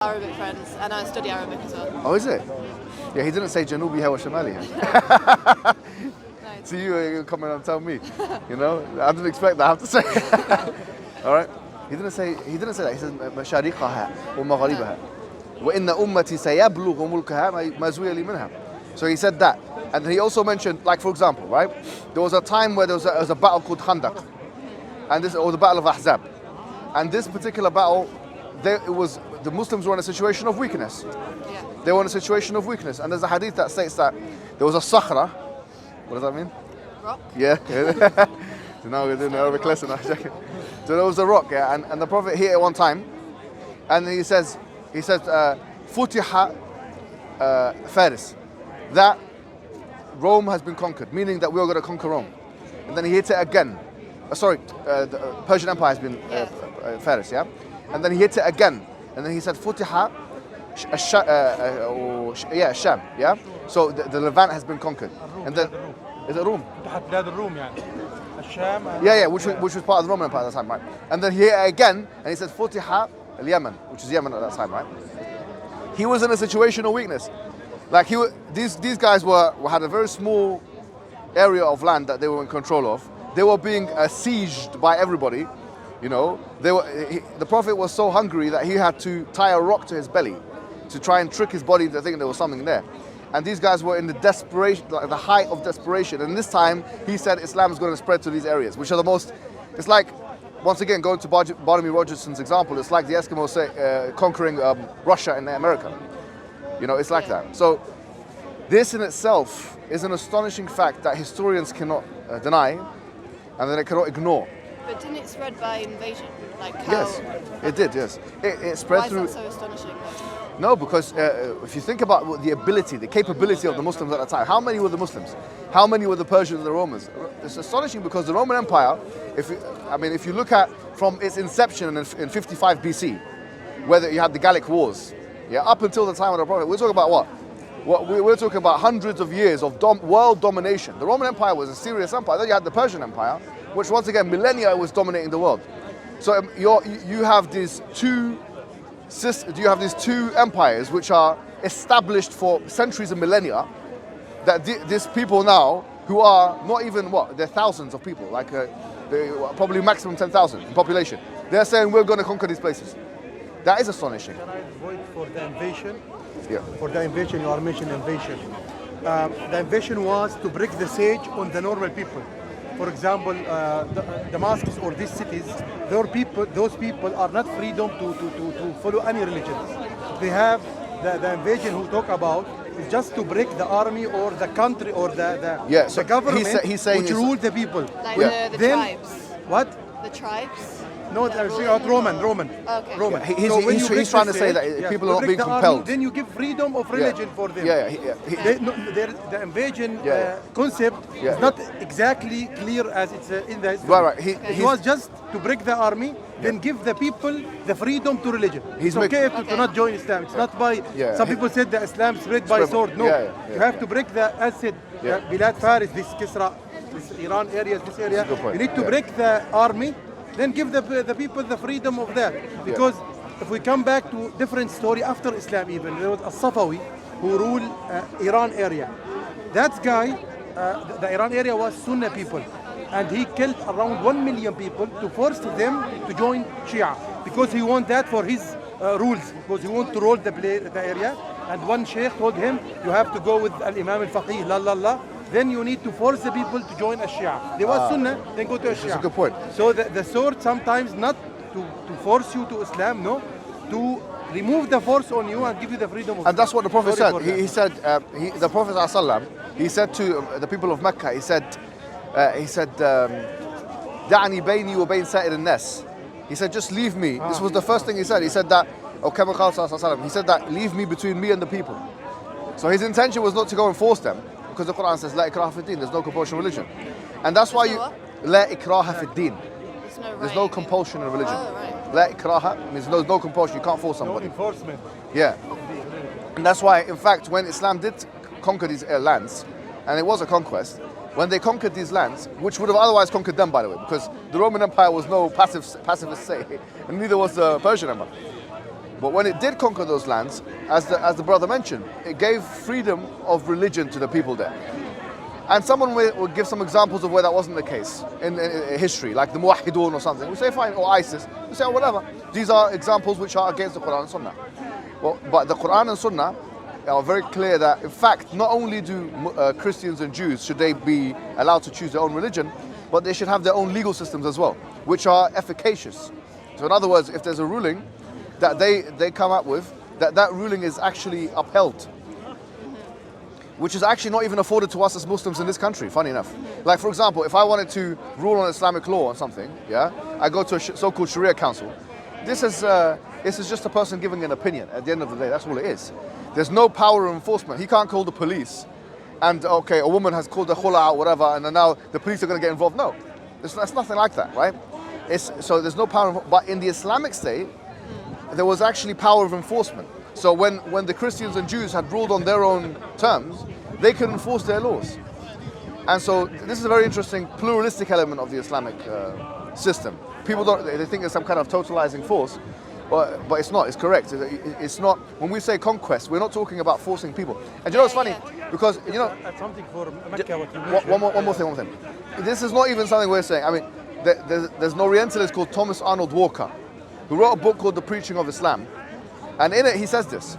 Arabic friends, and I study Arabic as well. Oh, is it? Yeah, he didn't say Janubiha wa Shamaliha. Nice. So you coming and tell me, you know? I didn't expect that, I have to say. All right? He didn't say that. He said مشارقها ومغاربها وإن أمتي سيبلغ ملكها ما زوي لي منها. So he said that. And he also mentioned, like for example, right? There was a time where there was a battle called Khandaq. And this, or the Battle of Ahzab. And this particular battle, the Muslims were in a situation of weakness. Yeah. They were in a situation of weakness. And there's a hadith that states that there was a sakhra. What does that mean? Rock. Yeah. So now we're doing the Arabic lesson. So there was a rock, yeah, and the Prophet hit it one time, and he says, Futiha Faris, that Rome has been conquered, meaning that we are going to conquer Rome. And then he hit it again. The Persian Empire has been Faris, yeah? And then he hit it again. And then he said, Futiha Sham, yeah? So the Levant has been conquered. And then, is it Rome? Yeah, which was part of the Roman Empire at that time, right? And then he hit it again, and he said, Futiha al-Yaman, which is Yemen at that time, right? He was in a situation of weakness. Like these guys had a very small area of land that they were in control of. They were being sieged by everybody, you know. The Prophet was so hungry that he had to tie a rock to his belly to try and trick his body into thinking there was something there. And these guys were in the desperation, like the height of desperation. And this time, he said Islam is going to spread to these areas, which are the most. It's like, once again, going to Barnaby Rogerson's example. It's like the Eskimos conquering Russia and America. You know, it's like that. So this in itself is an astonishing fact that historians cannot deny, and that they cannot ignore. But didn't it spread by invasion? Like how? Yes, it did. Yes, it spread through. Why is that so astonishing? No, because if you think about the ability, the capability of the Muslims at the time, how many were the Muslims? How many were the Persians and the Romans? It's astonishing because the Roman Empire, if you look at from its inception in 55 BC, whether you had the Gallic Wars, yeah, up until the time of the Prophet, we're talking about what? We're talking about hundreds of years of world domination. The Roman Empire was a serious empire. Then you had the Persian Empire, which once again, millennia was dominating the world. So you have these two empires which are established for centuries and millennia, that these people now, who are not even they're thousands of people, like probably maximum 10,000 in population, they're saying we're going to conquer these places. That is astonishing. Can I vote for the invasion? Yeah. For the invasion, you are mentioning invasion. The invasion was to break the siege on the normal people. For example, Damascus or these cities, those people are not freedom to follow any religions. They have the invasion who talk about is just to break the army or the country or the government he's saying which rule the people. Like the Then, tribes. what? The tribes. No, That Roman. Okay. Roman. He's trying to say that people are not being compelled. Then you give freedom of religion for them. The invasion concept is not exactly clear as it's in the history. Right. It was just to break the army, then give the people the freedom to religion. It's okay to not join Islam. It's not by, some people said that Islam spread by sword. No, you have to break as said, Bilad Faris, this Kisra, this Iran areas, this area. You need to break the army, then give the people the freedom of that. Because if we come back to different story after Islam even, there was a Safawi who ruled Iran area. That guy, the Iran area was Sunni people. And he killed around 1 million people to force them to join Shia. Because he want that for his rules. Because he want to rule the area. And one sheikh told him, you have to go with Al-Imam al-Faqih, la. Then you need to force the people to join a Shia. They were Sunnah, then go to a Shia. That's a good point. So the sword sometimes not to force you to Islam, no, to remove the force on you and give you the freedom of And that's what the Prophet said. He said, the Prophet ﷺ, he said to the people of Mecca, he said, "Da'ani bayni wa bayn sa'ir an-nas." He said, just leave me. This was the first thing he said. He said that, he said that, leave me between me and the people. So his intention was not to go and force them, because the Quran says, La ikraha fi din, there's no compulsion in religion. And that's why La ikraha fi din. There's no compulsion in religion. Oh, right. La ikraha means there's no compulsion, you can't force somebody. No enforcement. Yeah. And that's why, in fact, when Islam did conquer these lands, and it was a conquest, when they conquered these lands, which would have otherwise conquered them, by the way, because the Roman Empire was no pacifist state, and neither was the Persian Empire. But when it did conquer those lands, as the brother mentioned, it gave freedom of religion to the people there. And someone will give some examples of where that wasn't the case in history, like the Muwahhidun or something. We say fine, or ISIS. We say, oh, whatever. These are examples which are against the Quran and Sunnah. Well, but the Quran and Sunnah are very clear that, in fact, not only do Christians and Jews, should they be allowed to choose their own religion, but they should have their own legal systems as well, which are efficacious. So in other words, if there's a ruling that they come up with, that ruling is actually upheld, which is actually not even afforded to us as Muslims in this country, funny enough. Like, for example, if I wanted to rule on Islamic law or something, yeah, I go to a so-called Sharia council. This is just a person giving an opinion at the end of the day. That's all it is. There's no power of enforcement. He can't call the police and, okay, a woman has called the khula out, whatever, and then now the police are going to get involved. No, that's nothing like that, right? So there's no power, but in the Islamic state, there was actually power of enforcement. So when the Christians and Jews had ruled on their own terms, they could enforce their laws. And so this is a very interesting pluralistic element of the Islamic system. People they think it's some kind of totalizing force, but it's not, it's correct. It's not, when we say conquest, we're not talking about forcing people. And you know what's funny? Because, you know, something for Mecca, what you mentioned. one more thing. This is not even something we're saying. I mean, there's an Orientalist called Thomas Arnold Walker, who wrote a book called The Preaching of Islam. And in it, he says this.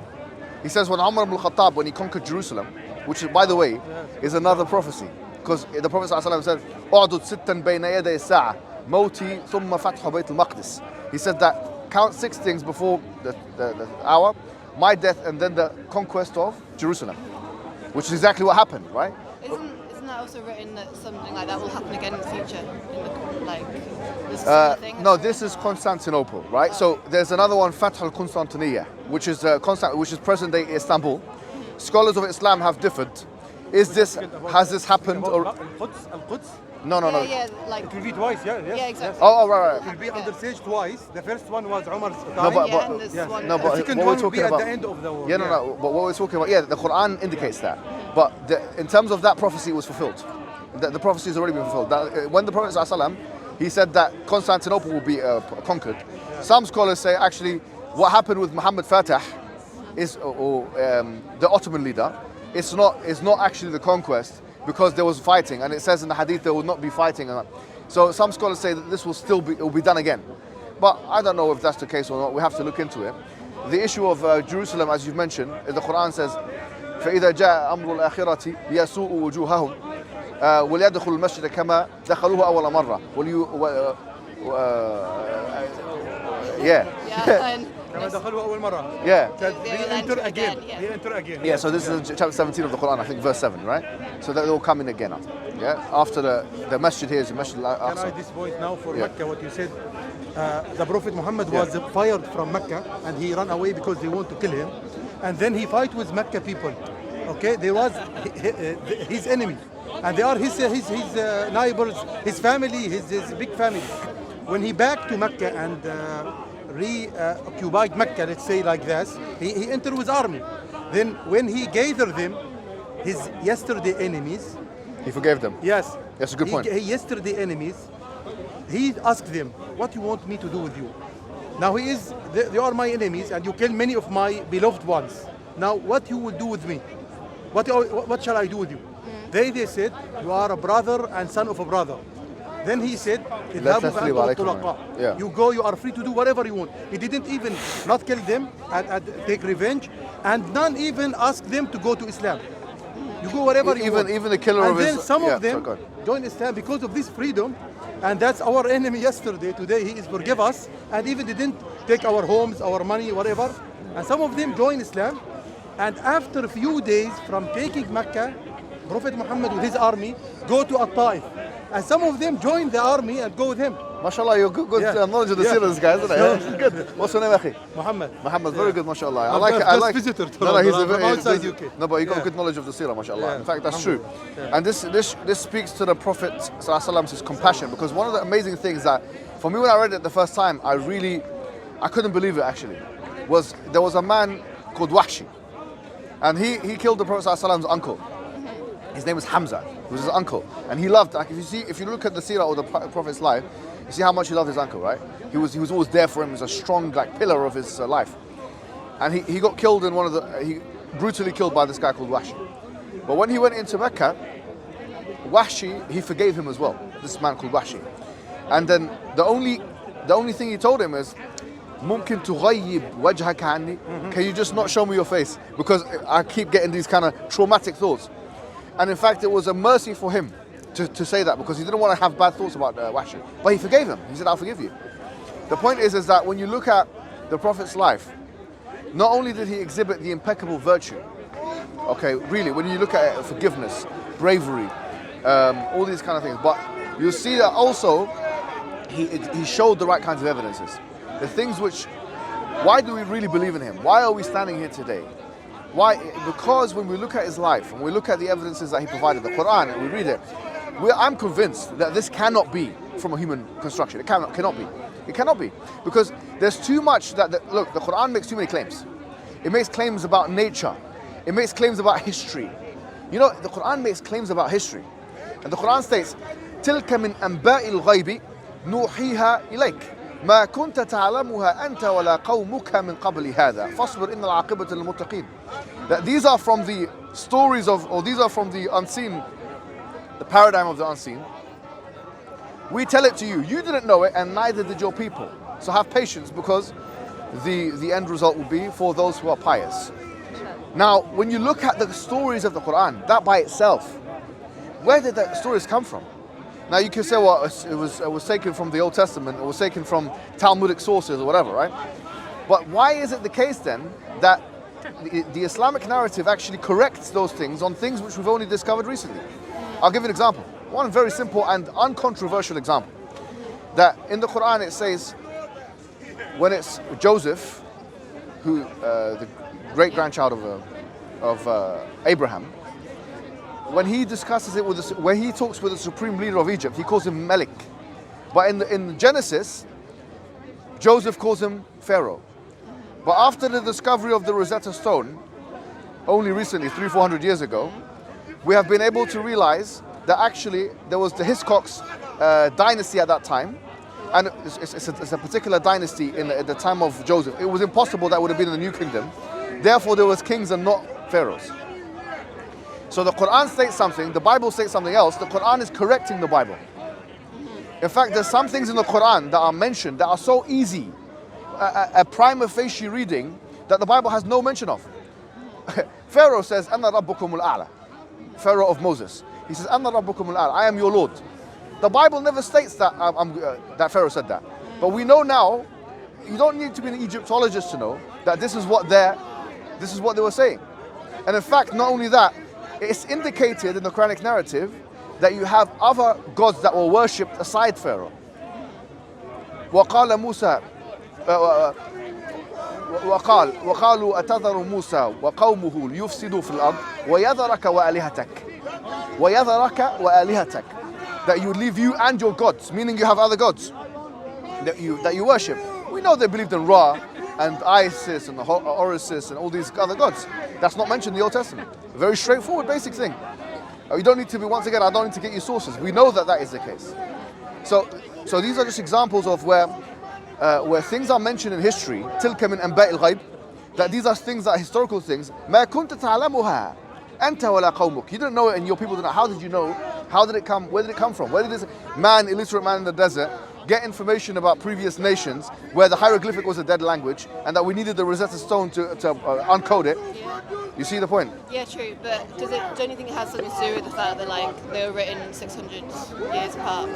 He says when Umar ibn al-Khattab, when he conquered Jerusalem, which, by the way, is another prophecy, because the Prophet ﷺ said, "U'dud sittan bayna yaday as-sa'a, mawti thumma fathu bayt al-Maqdis." He said that count 6 things before the hour, my death and then the conquest of Jerusalem, which is exactly what happened, right? Isn't that also written that something like that will happen again in the future? No, this is Constantinople, right? So there's another one, Fath al-Constantiniya, which is present-day Istanbul. Scholars of Islam have differed. Has this happened? Al-Quds? No. Yeah, like, it will be twice, yeah. Yeah, exactly. Oh, right. It will be under siege twice. The first one was Umar's time. No, but and this yes. one. No, but the second what one we're will be talking at about, the end of the war. Yeah, no. But what we're talking about, the Quran indicates that. But in terms of that prophecy, it was fulfilled. The prophecy has already been fulfilled. When the Prophet ﷺ, he said that Constantinople will be conquered. Some scholars say actually what happened with Mohammed Fatah is, the Ottoman leader, it's not actually the conquest, because there was fighting, and it says in the hadith there will not be fighting. So some scholars say that this will be done again. But I don't know if that's the case or not. We have to look into it. The issue of Jerusalem, as you've mentioned, the Quran says, فَإِذَا جَاءَ أَمْرُ الْآخِرَةِ لِيَسُوءُ وُجُوهَهُم وَلْيَدْخُلُوا الْمَسْجِدَ كَمَا دَخَلُوهُ أَوَّلَ مَرَّةٍ Re-enter again. Yeah, so this is chapter 17 of the Quran, I think verse 7, right? So that will come in again. Yeah, after the masjid here is the masjid al-Aqsa. Can I this point now for Mecca, what you said? The Prophet Muhammad was fired from Mecca and he ran away because they want to kill him. And then he fight with Mecca people. Okay, they was his enemy. And they are his neighbors, his family, his big family. When he back to Mecca and re-occupied Mecca, let's say like this, he entered with army. Then when he gathered them, his yesterday enemies, he forgave them. Yes. That's a good point. Yesterday enemies, he asked them, what you want me to do with you? Now they are my enemies and you kill many of my beloved ones. Now what you will do with me? What shall I do with you? They said, you are a brother and son of a brother. Then he said, you go, you are free to do whatever you want. He didn't even not kill them and take revenge, and none even ask them to go to Islam. You go wherever you want. Even the killer and of his... And then some of them join Islam because of this freedom, and that's our enemy yesterday. Today he is forgive us, and even didn't take our homes, our money, whatever. And some of them join Islam, and after a few days from taking Mecca, Prophet Muhammad with his army go to At-Taif. And some of them join the army and go with him. MashaAllah, you're good knowledge of the seerah, this guy, isn't it? It's good. What's your name, Akhi? Mohammed, very good, MashaAllah. I like visitor to he's outside UK. No, but you got good knowledge of the seerah, MashaAllah. In fact, that's true. And this speaks to the Prophet ﷺ's compassion, because one of the amazing things that, for me when I read it the first time, I couldn't believe it actually, was there was a man called Wahshi. And he killed the Prophet ﷺ's uncle. His name was Hamza. He was his uncle, and he loved. Like if you look at the seerah or the Prophet's life, you see how much he loved his uncle, right? He was always there for him as a strong pillar of his life. and he got killed in he brutally killed by this guy called Wahshi. But when he went into Mecca, Wahshi, he forgave him as well, this man called Wahshi. And then the only thing he told him is, ممكن تغيب وجهك عني? Can you just not show me your face? Because I keep getting these kind of traumatic thoughts. And in fact, it was a mercy for him to say that, because he didn't want to have bad thoughts about Wahshi. But he forgave him. He said, I'll forgive you. The point is that when you look at the Prophet's life, not only did he exhibit the impeccable virtue, okay, really, when you look at it, forgiveness, bravery, all these kind of things, but you see that also he showed the right kinds of evidences. The things which, why do we really believe in him? Why are we standing here today? Why? Because when we look at his life, and we look at the evidences that he provided, the Quran, and we read it, I'm convinced that this cannot be from a human construction. It cannot be. It cannot be. Because there's too much look, the Quran makes too many claims. It makes claims about nature. It makes claims about history. You know, the Quran makes claims about history. And the Quran states, تِلْكَ مِنْ أَنْبَاءِ الْغَيْبِ نُوحِيهَا إِلَيْكَ ما كنت تعلمها أنت ولا قومك من قبل هذا فاصبر إن العاقبة للمتقين. That these are from the stories or these are from the unseen, the paradigm of the unseen. We tell it to you. You didn't know it, and neither did your people. So have patience, because the end result will be for those who are pious. Now, when you look at the stories of the Quran, that by itself, where did the stories come from? Now you can say, well, it was taken from the Old Testament, it was taken from Talmudic sources or whatever, right? But why is it the case then that the Islamic narrative actually corrects those things on things which we've only discovered recently? I'll give you an example. One very simple and uncontroversial example. That in the Quran it says, when it's Joseph, who the great-grandchild of Abraham, when he discusses it when he talks with the supreme leader of Egypt, he calls him Malik. But in Genesis, Joseph calls him Pharaoh. But after the discovery of the Rosetta Stone, only recently, 300-400 years ago, we have been able to realize that actually there was the Hiscox dynasty at that time, and it's a particular dynasty in the time of Joseph. It was impossible that would have been in the New Kingdom. Therefore, there was kings and not pharaohs. So the Quran states something, the Bible states something else. The Quran is correcting the Bible. In fact, there's some things in the Quran that are mentioned that are so easy, a prima facie reading, that the Bible has no mention of. Pharaoh says, "Anna rabbukum al-a'la." Pharaoh of Moses. He says, "Anna rabbukum al-a'la." I am your Lord. The Bible never states that that Pharaoh said that. But we know now, you don't need to be an Egyptologist to know that this is what they were saying. And in fact, not only that, it's indicated in the Quranic narrative that you have other gods that were worshipped aside Pharaoh. وقال موسى وقالوا أتذر موسى وقومه ليفسدوا في الأرض ويذرك وآلهتك, that you leave you and your gods, meaning you have other gods that you worship. We know they believed in Ra and Isis and Horus and all these other gods. That's not mentioned in the Old Testament. Very straightforward, basic thing. You don't need to be, once again, I don't need to get you sources. We know that is the case. So these are just examples of where things are mentioned in history, تِلْكَ مِنْ أَنْبَاءِ الْغَيْبِ, that these are things that are historical things. مَا كُنْتَ تَعْلَمُهَا أَنْتَ وَلَا قَوْمُكَ. You didn't know it and your people didn't know. How did you know? How did it come? Where did it come from? Where did this illiterate man in the desert, get information about previous nations where the hieroglyphic was a dead language and that we needed the Rosetta Stone to uncode it? You see the point? Yeah, true. But do you think it has something to do with the fact that they were written 600 years apart?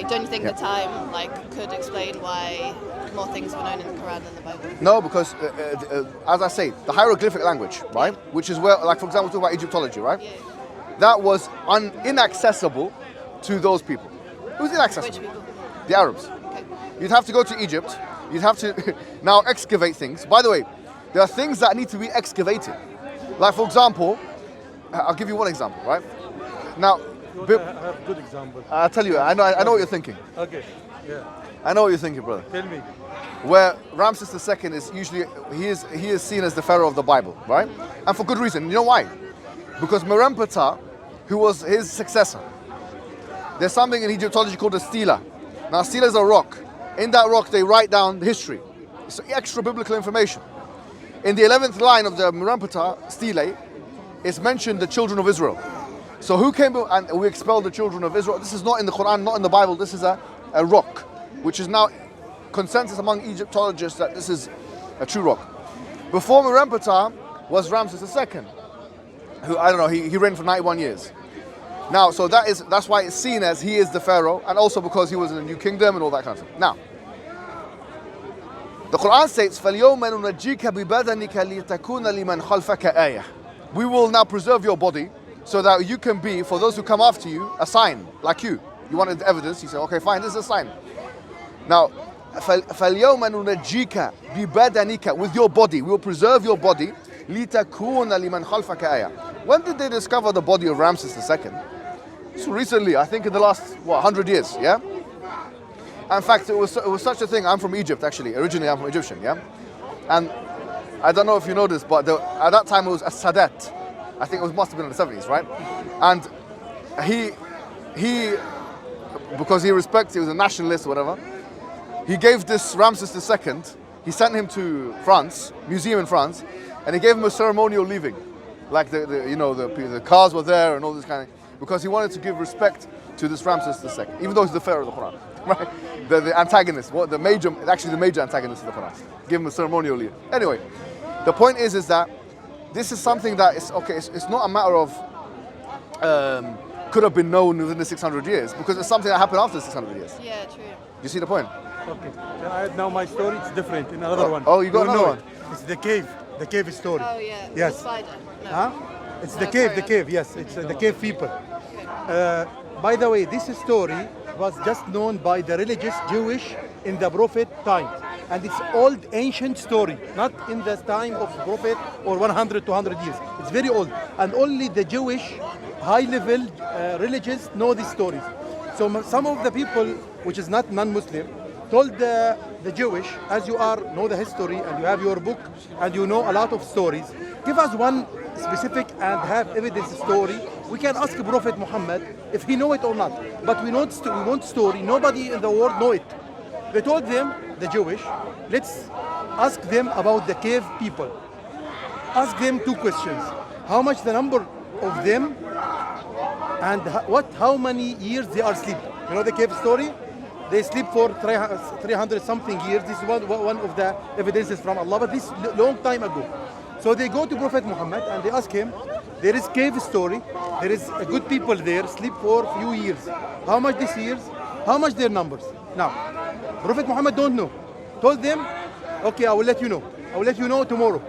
Don't you think the time could explain why more things were known in the Quran than the Bible? No, because as I say, the hieroglyphic language, right, which is where, for example, we talk about Egyptology, right? Yeah. That was inaccessible to those people. It was inaccessible. Which people? The Arabs. Okay. You'd have to go to Egypt. You'd have to now excavate things. By the way, there are things that need to be excavated. Like, for example, I'll give you one example, right? Now, I have a good example. I'll tell you, I know what you're thinking. Okay, yeah. I know what you're thinking, brother. Tell me. Where Ramses II is usually, he is seen as the pharaoh of the Bible, right? And for good reason. You know why? Because Merempeta, who was his successor, there's something in Egyptology called a stela. Now, a stela is a rock. In that rock, they write down the history. extra biblical information. In the 11th line of the Murampata stele, it's mentioned the children of Israel. So who came and we expelled the children of Israel? This is not in the Quran, not in the Bible. This is a rock, which is now consensus among Egyptologists that this is a true rock. Before Murampata was Ramses II, who, I don't know, he reigned for 91 years. Now, so that's why it's seen as he is the pharaoh, and also because he was in the new kingdom and all that kind of stuff. Now, the Quran states, فَالْيَوْمَ نُنَجِّيكَ بِبَدَنِكَ لِتَكُونَ لِمَنْ خَلْفَكَ آيَةً. We will now preserve your body so that you can be, for those who come after you, a sign, like you. You wanted evidence, you say, okay, fine, this is a sign. Now, فَالْيَوْمَ نُنَجِّيكَ بِبَدَنِكَ, with your body, we will preserve your body, لِتَكُونَ لِمَنْ خَلْفَكَ آيَةً. When did they discover the body of Ramses II? So recently, I think in the last, 100 years, yeah? In fact, it was such a thing. I'm from Egypt, actually. Originally, I'm from Egyptian, yeah? And I don't know if you know this, but at that time it was a Sadat. I think it must have been in the 70s, right? And he because he respects, he was a nationalist or whatever, he gave this Ramses II, he sent him to France, museum in France, and he gave him a ceremonial leaving. Like the cars were there and all this kind of, because he wanted to give respect to this Ramses II, even though he's the pharaoh of the Quran, right? The antagonist, the major antagonist of the Quran. Give him a ceremonial leave. Anyway, the point is that this is something that is, okay, it's not a matter of could have been known within the 600 years, because it's something that happened after the 600 years. Yeah, true. You see the point? Okay. Now my story is different in another one. Oh, you got another one? It's the cave story. Oh yeah. Yes. The spider. No. Huh? It's No, the cave, sorry, yes. It's the cave people. By the way, this story was just known by the religious Jewish in the Prophet time. And it's old, ancient story, not in the time of Prophet or 100, 200 years. It's very old. And only the Jewish high-level religious know these stories. So some of the people, which is not non-Muslim, told the Jewish, as you know the history and you have your book and you know a lot of stories, give us one specific and have evidence story. We can ask Prophet Muhammad if he know it or not. But we want story. Nobody in the world know it. They told them, the Jewish, let's ask them about the cave people. Ask them two questions. How much the number of them and how many years they are asleep. You know the cave story? They sleep for 300 something years. This is one of the evidences from Allah, but this long time ago. So they go to Prophet Muhammad and they ask him, there is cave story, there is good people there, sleep for few years. How much these years? How much their numbers? Now, Prophet Muhammad don't know. Told them, okay, I will let you know. I will let you know tomorrow.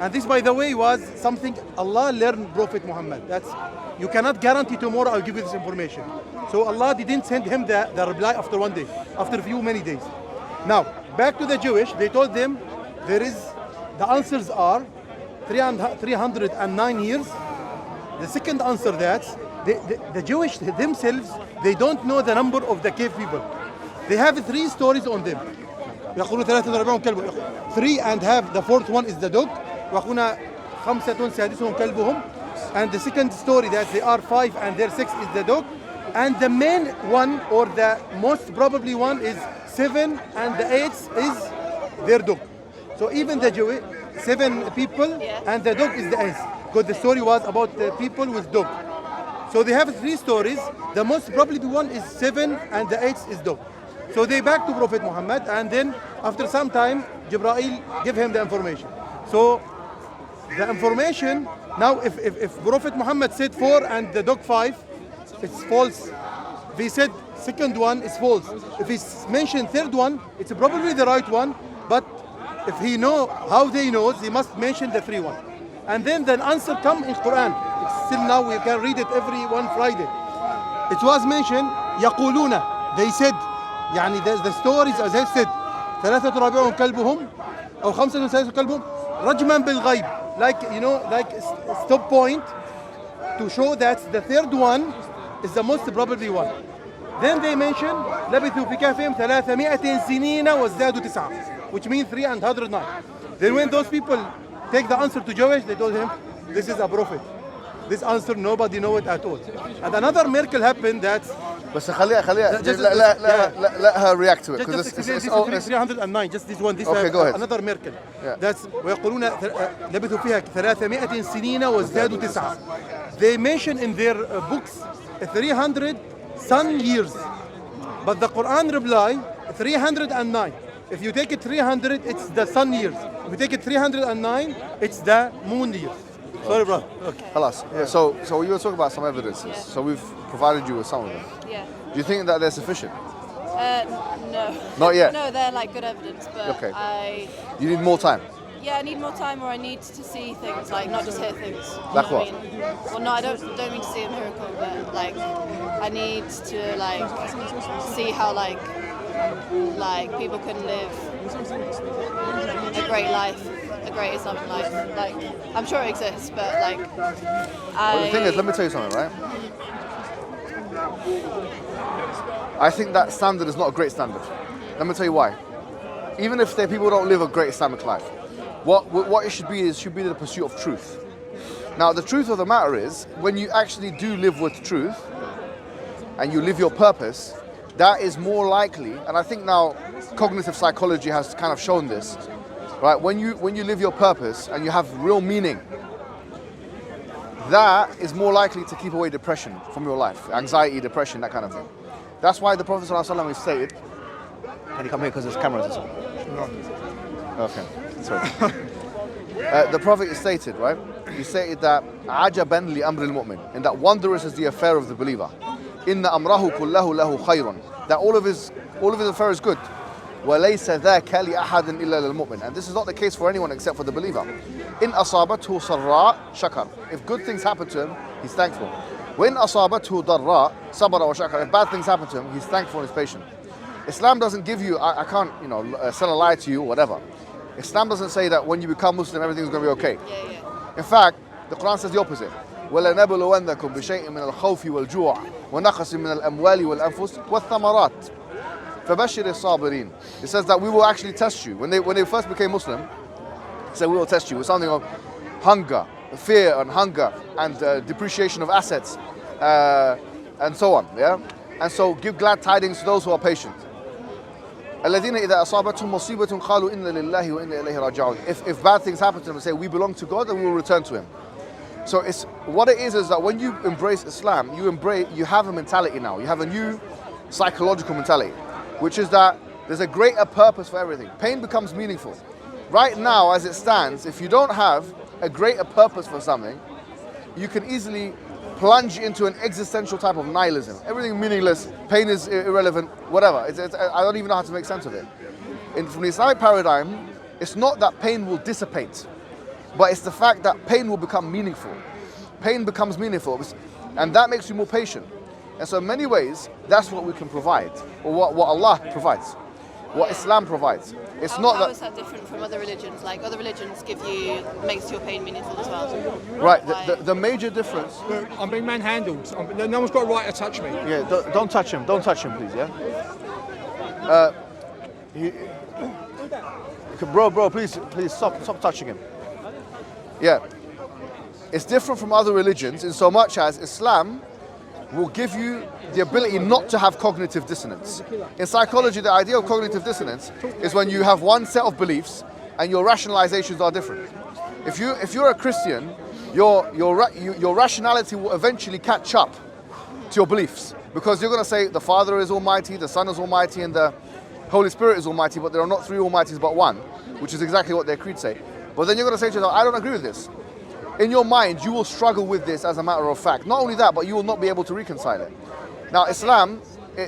And this, by the way, was something Allah learned Prophet Muhammad. That's, you cannot guarantee tomorrow I'll give you this information. So Allah didn't send him the reply after one day, after many days. Now, back to the Jewish, they told them the answers are 309 years. The second answer that the Jewish themselves, they don't know the number of the cave people. They have 3 stories on them. يقولون 43 كلب. 3 and have the fourth one is the dog. ويقولون 5 سادسهم كلبهم. And the second story that they are 5 and their 6 is the dog. And the main one or the most probably one is 7 and the 8th is their dog. So even the Jewish 7 people and the dog is the 8th. Because the story was about the people with dog. So they have 3 stories. The most probably one is 7 and the 8th is dog. So they back to Prophet Muhammad, and then after some time, Jibreel give him the information. So the information, now if Prophet Muhammad said 4 and the dog 5, it's false. If he said second one, it's false. If he mentioned third one, it's probably the right one, but if he know how they know, he must mention the 3 one. And then the answer come in Quran. It's still now we can read it every one Friday. It was mentioned, يقولون, they said, يعني the stories as I said 3 رابعهم كلبهم أو 5 سادسهم كلبهم رجما بالغيب, like you know, like stop point to show that the third one is the most probably one. Then they mention لبثوا في كهفهم 300 سنين وازدادوا 9, which means 309. Then when those people take the answer to Jewish, they told him this is a prophet. This answer nobody know it at all. And another miracle happened that بس خليها let her react to it because it's 309 just this one this okay, go ahead. another miracle that's ويقولون لبثوا فيها 300 سنين وازدادوا 9 they mention in their books 300 sun years but the Quran reply 309 if you take it 300 it's the sun years if you take it 309 it's the moon years. Sorry, bro. Okay. خلاص. So you were talking about some evidences. So we've provided you with some of them. Yeah. Do you think that they're sufficient? No. Not yet? No, they're like good evidence, but Okay. You need more time? Yeah, I need more time, or I need to see things, like not just hear things. Like what? I mean? Well, no, I don't mean to see a miracle, but like I need to like see how like people can live a great life, a great Islamic life. Like I'm sure it exists, but like Well, the thing is, let me tell you something, right? I think that standard is not a great standard. Let me tell you why. Even if people don't live a great Islamic life, what it should be the pursuit of truth. Now, the truth of the matter is, when you actually do live with truth and you live your purpose, that is more likely, and I think now cognitive psychology has kind of shown this, right? When you live your purpose and you have real meaning, that is more likely to keep away depression from your life, anxiety, depression, that kind of thing. That's why the Prophet ﷺ has stated, can you come here because there's cameras as well? Okay, sorry. The Prophet stated, right? He stated that عَجَبًا لِأَمْرِ الْمُؤْمِنِ, and that wondrous is the affair of the believer. إِنَّ أَمْرَهُ كُلَّهُ لَهُ خَيْرٌ, that all of his affair is good. وَلَيْسَ ذَاكَ لِأَحَدٍ إِلَّا لِلْمُؤْمِنِ, and this is not the case for anyone except for the believer. إِنْ أَصَابَتْهُ سَرَّاء شَكَرْ, if good things happen to him, he's thankful. وَإِنْ أَصَابَتْهُ ضَرَّاء صَبَرَ وَشَكَرَ, if bad things happen to him, he's thankful and he's patient. Islam doesn't give you, I can't, sell a lie to you or whatever. Islam doesn't say that when you become Muslim, everything's going to be okay. In fact, the Quran says the opposite. وَلَنَبْلُوَنَّكُمْ بِشَيْءٍ مِنَ الْخَوْفِ وَالْجُوعِ وَنَقْصٍ مِنَ الْأَمْوَالِ وَالْأَنفُسِ وَالثَّمَرَاتِ فَبَشِّرِ الصَّابِرِينَ. It says that we will actually test you. When they first became Muslim, it said we will test you with something of hunger, fear and hunger, and depreciation of assets, and so on. Yeah, and so give glad tidings to those who are patient. الذين إذا أصابتهم مصيبة قالوا إن لله وإنا إليه راجعون. If bad things happen to them, say we belong to God and we will return to Him. So it's what it is that when you embrace Islam, you have a mentality now. You have a new psychological mentality, which is that there's a greater purpose for everything. Pain becomes meaningful. Right now, as it stands, if you don't have a greater purpose for something, you can easily plunge into an existential type of nihilism. Everything meaningless, pain is irrelevant, whatever. I don't even know how to make sense of it. From the Islamic paradigm, it's not that pain will dissipate, but it's the fact that pain will become meaningful. Pain becomes meaningful, and that makes you more patient. And so in many ways, that's what we can provide, or what Allah provides, what Islam provides. It's not how is that different from other religions? Like other religions makes your pain meaningful as well. Right. The major difference. Look, I'm being manhandled. No one's got a right to touch me. Yeah. Don't touch him. Don't touch him, please. Yeah. Bro, please stop touching him. Yeah. It's different from other religions in so much as Islam will give you the ability not to have cognitive dissonance. In psychology, the idea of cognitive dissonance is when you have one set of beliefs and your rationalizations are different. If you're a Christian, your rationality will eventually catch up to your beliefs, because you're going to say the Father is Almighty, the Son is Almighty, and the Holy Spirit is Almighty, but there are not three Almighties but one, which is exactly what their creed say. But then you're going to say to yourself, I don't agree with this. In your mind, you will struggle with this as a matter of fact. Not only that, but you will not be able to reconcile it. Now, Islam,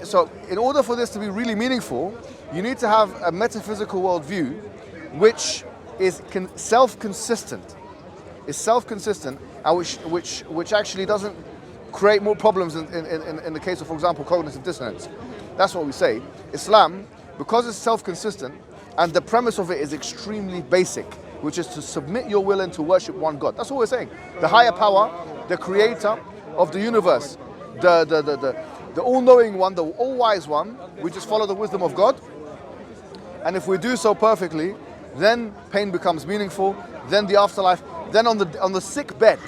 so in order for this to be really meaningful, you need to have a metaphysical worldview which is self-consistent. Is self-consistent, and which actually doesn't create more problems in the case of, for example, cognitive dissonance. That's what we say. Islam, because it's self-consistent, and the premise of it is extremely basic, which is to submit your will and to worship one God. That's what we're saying. The higher power, the creator of the universe, the all-knowing one, the all-wise one, we just follow the wisdom of God. And if we do so perfectly, then pain becomes meaningful, then the afterlife, then on the sick bed,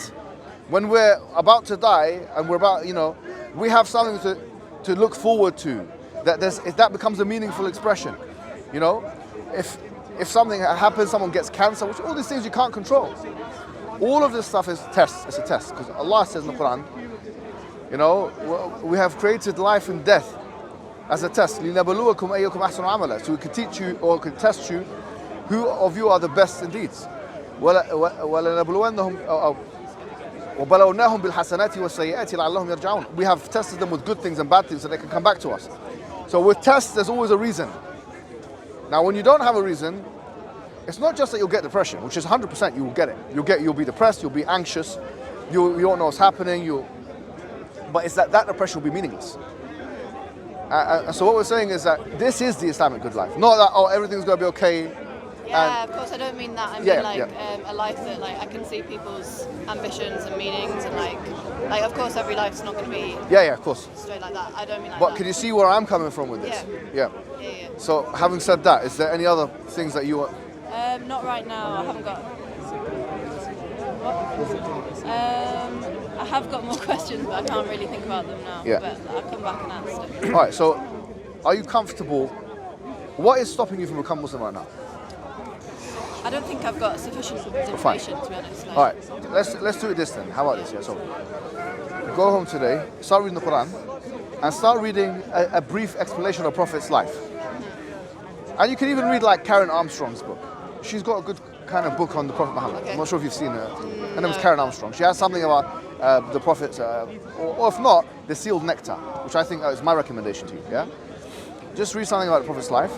when we're about to die and we're about, we have something to look forward to. If that becomes a meaningful expression, you know, if something happens, someone gets cancer, which all these things you can't control. All of this stuff is tests. It's a test because Allah says in the Quran, you know, we have created life and death as a test. لِنَبْلُوَكُمْ أَيُّكُمْ أَحْسَنُ عَمَلًا. So we could teach you or could test you who of you are the best in deeds. وَلَنَبْلُوَنَّهُمْ وَبَلَوْنَاهُمْ بِالْحَسَنَاتِ وَالسَّيِّئَاتِ لَعَلَّهُمْ يَرْجَعُونَ. We have tested them with good things and bad things so they can come back to us. So with tests, there's always a reason. Now, when you don't have a reason, it's not just that you'll get depression, which is 100% you will get it. You'll be depressed, you'll be anxious, you don't know what's happening, but it's that depression will be meaningless. So what we're saying is that this is the Islamic good life. Not that, oh, everything's going to be okay. Yeah, of course, I don't mean that. I mean a life that I can see people's ambitions and meanings and like of course every life's not going to be of course straight like that. I don't mean like but that. Can you see where I'm coming from with this? Yeah. So having said that, is there any other things that you want? Not right now. I haven't got. I have got more questions, but I can't really think about them now. Yeah. But I'll come back and answer. All right. So, are you comfortable? What is stopping you from becoming Muslim right now? I don't think I've got sufficient information, to be honest. All right. Let's do it this then. How about this? Yeah. So, go home today, start reading the Quran, and start reading a brief explanation of the Prophet's life. And you can even read like Karen Armstrong's book. She's got a good kind of book on the Prophet Muhammad. Okay. I'm not sure if you've seen her. Her name is Karen Armstrong. She has something about the Prophet, or if not, the sealed nectar, which I think is my recommendation to you. Yeah, just read something about the Prophet's life,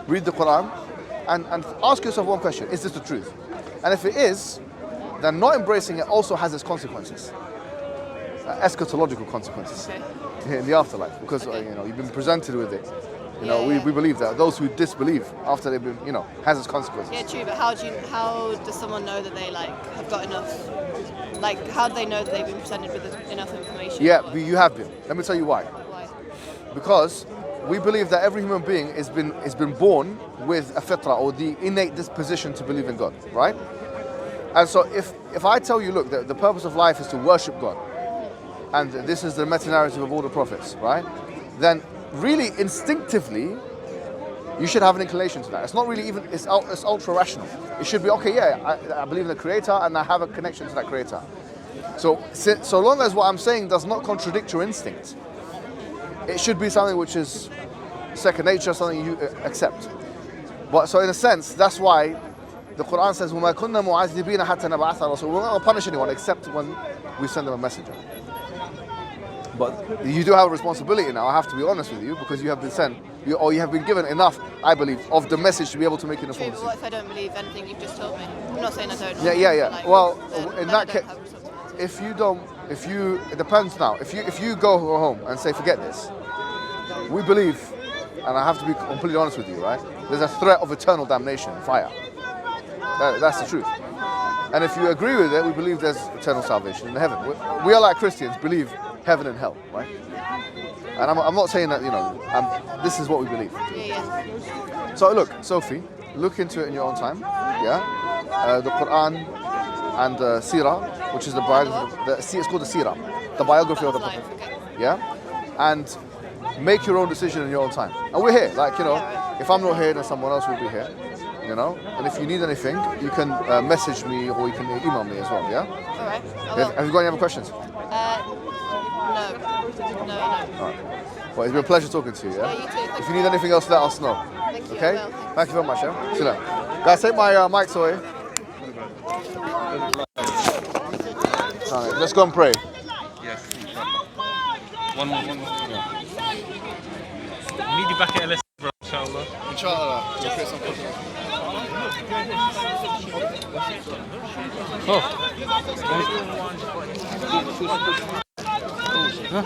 read the Quran, and ask yourself one question: is this the truth? And if it is, then not embracing it also has its consequences, eschatological consequences in the afterlife, because you've been presented with it. We believe that those who disbelieve after they've been, has its consequences. Yeah, true. But how does someone know that they have got enough? Like, how do they know that they've been presented with enough information? Yeah, you have been. Let me tell you why. Why? Because we believe that every human being has been born with a fitra, or the innate disposition to believe in God, right? And so if I tell you, look, the purpose of life is to worship God, and this is the meta-narrative of all the prophets, right? Then really instinctively, you should have an inclination to that. It's not really even, it's ultra rational. It should be, okay, yeah, I believe in the Creator and I have a connection to that Creator. So long as what I'm saying does not contradict your instinct, it should be something which is second nature, something you accept. But so in a sense, that's why the Quran says, وَمَا كُنَّا مُعَذِّبِينَ حَتَّى نَبْعَثَ رَسُولًا. We're not going to punish anyone except when we send them a messenger. But you do have a responsibility now, I have to be honest with you, because you have been sent, you have been given enough, I believe, of the message to be able to make an informed decision. What if I don't believe anything you've just told me? I'm not saying I don't. Yeah. Well, in that case, it depends now. If you go home and say, forget this, we believe, and I have to be completely honest with you, right? There's a threat of eternal damnation, fire. That's the truth. And if you agree with it, we believe there's eternal salvation in heaven. We are like Christians, believe heaven and hell, right? And I'm not saying that, this is what we believe. Yeah. So look, Sophie, look into it in your own time, yeah? The Quran and the Sirah, which is the biography, it's called the Sirah, the biography of the Prophet, yeah? And make your own decision in your own time. And we're here, if I'm not here, then someone else will be here, And if you need anything, you can message me or you can email me as well, yeah? All right. Have you got any other questions? No. All right. Well, it's been a pleasure talking to you, yeah? Yeah, you too. If you need anything else, let us know. Thank you. Okay? Thank you very much, yeah? See you later. Guys, take my mics away. Alright, let's go and pray. Yes. One more. Yeah. Meet you back at LS, bro, inshallah. Inshallah. We'll create some content. Oh. Huh?